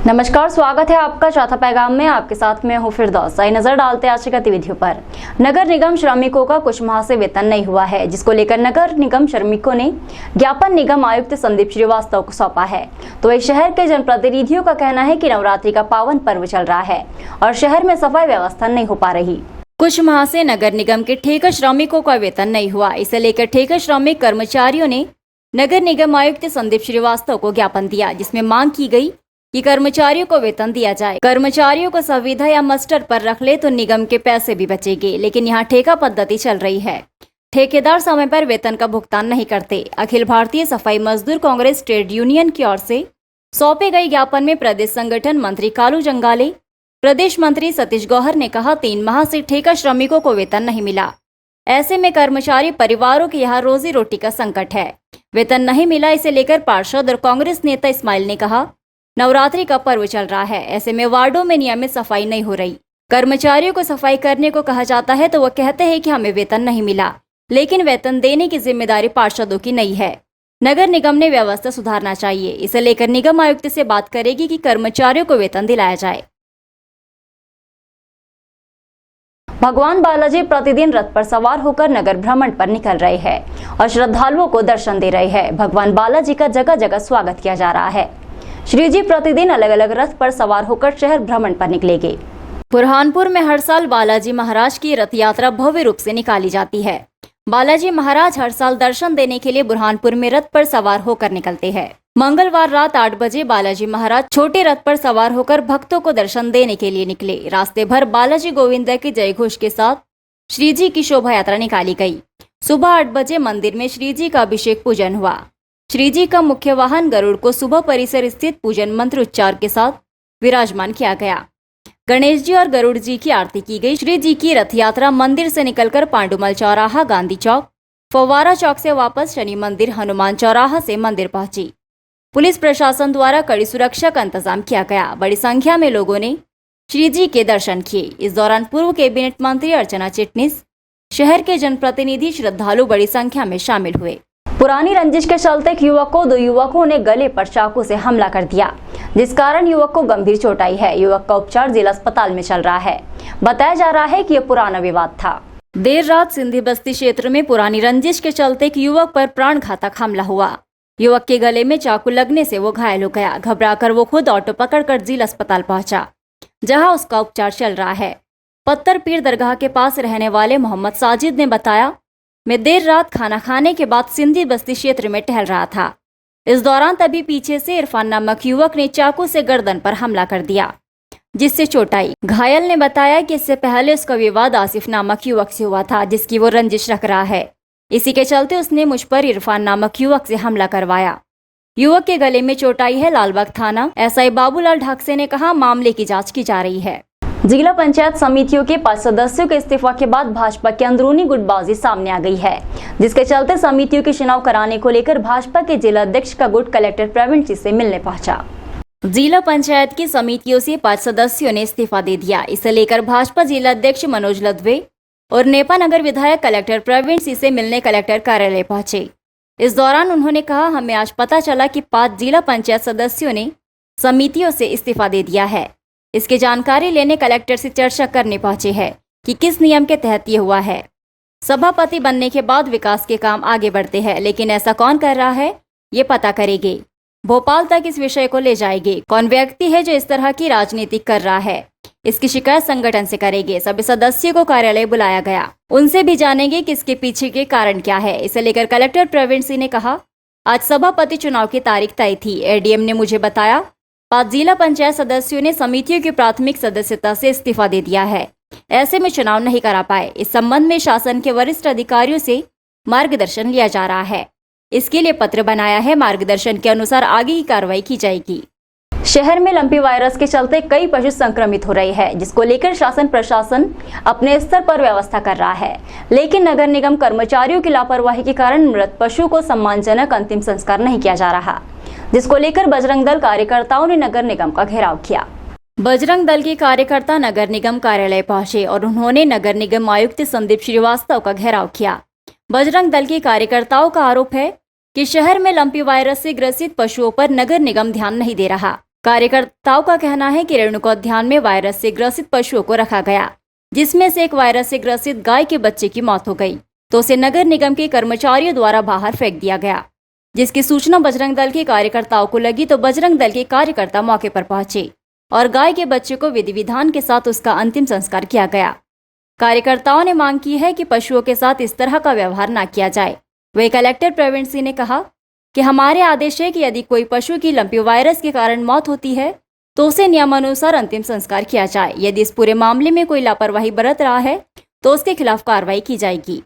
नमस्कार, स्वागत है आपका चौथा पैगाम में। आपके साथ में हूँ फिरदौस। आइए नजर डालते हैं आज की गतिविधियों पर। नगर निगम श्रमिकों का कुछ माह से वेतन नहीं हुआ है, जिसको लेकर नगर निगम श्रमिकों ने ज्ञापन निगम आयुक्त संदीप श्रीवास्तव को सौंपा है। तो वही शहर के जनप्रतिनिधियों का कहना है कि नवरात्रि का पावन पर्व चल रहा है और शहर में सफाई व्यवस्था नहीं हो पा रही। कुछ माह से नगर निगम के ठेका श्रमिकों का वेतन नहीं हुआ, इसे लेकर ठेका श्रमिक कर्मचारियों ने नगर निगम आयुक्त संदीप श्रीवास्तव को ज्ञापन दिया, जिसमें मांग की गई कि कर्मचारियों को वेतन दिया जाए। कर्मचारियों को संविदा या मस्टर पर रख ले तो निगम के पैसे भी बचेंगे, लेकिन यहाँ ठेका पद्धति चल रही है। ठेकेदार समय पर वेतन का भुगतान नहीं करते। अखिल भारतीय सफाई मजदूर कांग्रेस ट्रेड यूनियन की ओर से सौंपे गए ज्ञापन में प्रदेश संगठन मंत्री कालू जंगाले, प्रदेश मंत्री सतीश गौहर ने कहा, 3 माह से ठेका श्रमिकों को वेतन नहीं मिला। ऐसे में कर्मचारी परिवारों के यहाँ रोजी रोटी का संकट है। वेतन नहीं मिला, इसे लेकर पार्षद और कांग्रेस नेता इस्माइल ने कहा, नवरात्रि का पर्व चल रहा है, ऐसे में वार्डों में नियमित सफाई नहीं हो रही। कर्मचारियों को सफाई करने को कहा जाता है तो वो कहते हैं कि हमें वेतन नहीं मिला, लेकिन वेतन देने की जिम्मेदारी पार्षदों की नहीं है। नगर निगम ने व्यवस्था सुधारना चाहिए। इसे लेकर निगम आयुक्त से बात करेगी कि कर्मचारियों को वेतन दिलाया जाए। भगवान बालाजी प्रतिदिन रथ पर सवार होकर नगर भ्रमण पर निकल रहे हैं और श्रद्धालुओं को दर्शन दे रहे हैं। भगवान बालाजी का जगह जगह स्वागत किया जा रहा है। श्री जी प्रतिदिन अलग अलग रथ पर सवार होकर शहर भ्रमण पर निकलेंगे। बुरहानपुर में हर साल बालाजी महाराज की रथ यात्रा भव्य रूप से निकाली जाती है। बालाजी महाराज हर साल दर्शन देने के लिए बुरहानपुर में रथ पर सवार होकर निकलते हैं। मंगलवार रात 8 बजे बालाजी महाराज छोटे रथ पर सवार होकर भक्तों को दर्शन देने के लिए निकले। रास्ते भर बालाजी गोविंदा के जय घोष के साथ श्री जी की शोभा यात्रा निकाली गई। सुबह 8 बजे मंदिर में श्री जी का अभिषेक पूजन हुआ। श्री जी का मुख्य वाहन गरुड़ को सुबह परिसर स्थित पूजन मंत्र उच्चार के साथ विराजमान किया गया। गणेश जी और गरुड़ जी की आरती की गई। श्री जी की रथ यात्रा मंदिर से निकलकर पांडुमल चौराहा, गांधी चौक, फव्वारा चौक से वापस शनि मंदिर, हनुमान चौराहा से मंदिर पहुंची। पुलिस प्रशासन द्वारा कड़ी सुरक्षा का इंतजाम किया गया। बड़ी संख्या में लोगों ने श्री जी के दर्शन किए। इस दौरान पूर्व कैबिनेट मंत्री अर्चना चिटनिस, शहर के जनप्रतिनिधि, श्रद्धालु बड़ी संख्या में शामिल हुए। पुरानी रंजिश के चलते एक युवक को 2 युवकों ने गले पर चाकू से हमला कर दिया, जिस कारण युवक को गंभीर चोट आई है। युवक का उपचार जिला अस्पताल में चल रहा है। बताया जा रहा है कि यह पुराना विवाद था। देर रात सिंधी बस्ती क्षेत्र में पुरानी रंजिश के चलते एक युवक पर प्राणघातक हमला हुआ। युवक के गले में चाकू लगने से वो घायल हो गया। घबराकर वो खुद ऑटो पकड़कर जिला अस्पताल पहुंचा, जहां उसका उपचार चल रहा है। पत्थर पीर दरगाह के पास रहने वाले मोहम्मद साजिद ने बताया, मैं देर रात खाना खाने के बाद सिंधी बस्ती क्षेत्र में टहल रहा था। इस दौरान तभी पीछे से इरफान नामक युवक ने चाकू से गर्दन पर हमला कर दिया, जिससे चोट आई। घायल ने बताया कि इससे पहले उसका विवाद आसिफ नामक युवक से हुआ था, जिसकी वो रंजिश रख रहा है। इसी के चलते उसने मुझ पर इरफान नामक युवक से हमला करवाया। युवक के गले में चोट आई है। लालबाग थाना एसआई बाबूलाल ढाकसे ने कहा, मामले की जाँच की जा रही है। जिला पंचायत समितियों के 5 सदस्यों के इस्तीफा के बाद भाजपा की अंदरूनी गुटबाजी सामने आ गई है, जिसके चलते समितियों के चुनाव कराने को लेकर भाजपा के जिला अध्यक्ष का गुट कलेक्टर प्रवीण जी से मिलने पहुंचा। जिला पंचायत की समितियों से 5 सदस्यों ने इस्तीफा दे दिया। इसे लेकर भाजपा जिला अध्यक्ष मनोज लदवे और नेपा नगर विधायक कलेक्टर प्रवीण सिंह से मिलने कलेक्टर कार्यालय पहुंचे। इस दौरान उन्होंने कहा, हमें आज पता चला कि 5 जिला पंचायत सदस्यों ने समितियों से इस्तीफा दे दिया है। इसकी जानकारी लेने कलेक्टर से चर्चा करने पहुंचे हैं कि किस नियम के तहत ये हुआ है। सभापति बनने के बाद विकास के काम आगे बढ़ते हैं, लेकिन ऐसा कौन कर रहा है ये पता करेंगे। भोपाल तक इस विषय को ले जाएंगे। कौन व्यक्ति है जो इस तरह की राजनीति कर रहा है, इसकी शिकायत संगठन से करेंगे। सभी सदस्यों को कार्यालय बुलाया गया, उनसे भी जानेंगे कि इसके पीछे के कारण क्या है। इसे लेकर कलेक्टर प्रवीण सिंह ने कहा, आज सभापति चुनाव की तारीख तय थी। एडीएम ने मुझे बताया 5 जिला पंचायत सदस्यों ने समितियों की प्राथमिक सदस्यता से इस्तीफा दे दिया है। ऐसे में चुनाव नहीं करा पाए। इस संबंध में शासन के वरिष्ठ अधिकारियों से मार्गदर्शन लिया जा रहा है। इसके लिए पत्र बनाया है। मार्गदर्शन के अनुसार आगे की कार्रवाई की जाएगी। शहर में लंपी वायरस के चलते कई पशु संक्रमित हो रहे हैं, जिसको लेकर शासन प्रशासन अपने स्तर पर व्यवस्था कर रहा है, लेकिन नगर निगम कर्मचारियों की लापरवाही के कारण मृत पशु को सम्मानजनक अंतिम संस्कार नहीं किया जा रहा, जिसको लेकर बजरंग दल कार्यकर्ताओं ने नगर निगम का घेराव किया। बजरंग दल के कार्यकर्ता नगर निगम कार्यालय पहुंचे और उन्होंने नगर निगम आयुक्त संदीप श्रीवास्तव का घेराव किया। बजरंग दल के कार्यकर्ताओं का आरोप है कि शहर में लंपी वायरस से ग्रसित पशुओं पर नगर निगम ध्यान नहीं दे रहा। कार्यकर्ताओं का कहना है कि रेणुका उद्यान में वायरस से ग्रसित पशुओं को रखा गया, जिसमें से एक वायरस से ग्रसित गाय के बच्चे की मौत हो गई, तो उसे नगर निगम के कर्मचारियों द्वारा बाहर फेंक दिया गया। जिसकी सूचना बजरंग दल के कार्यकर्ताओं को लगी तो बजरंग दल के कार्यकर्ता मौके पर पहुंचे और गाय के बच्चे को विधि विधान के साथ उसका अंतिम संस्कार किया गया। कार्यकर्ताओं ने मांग की है कि पशुओं के साथ इस तरह का व्यवहार न किया जाए। वही कलेक्टर प्रवीण सिंह ने कहा कि हमारे आदेश है कि यदि कोई पशु की लंपी वायरस के कारण मौत होती है तो उसे नियमानुसार अंतिम संस्कार किया जाए। यदि इस पूरे मामले में कोई लापरवाही बरत रहा है तो उसके खिलाफ कार्रवाई की जाएगी।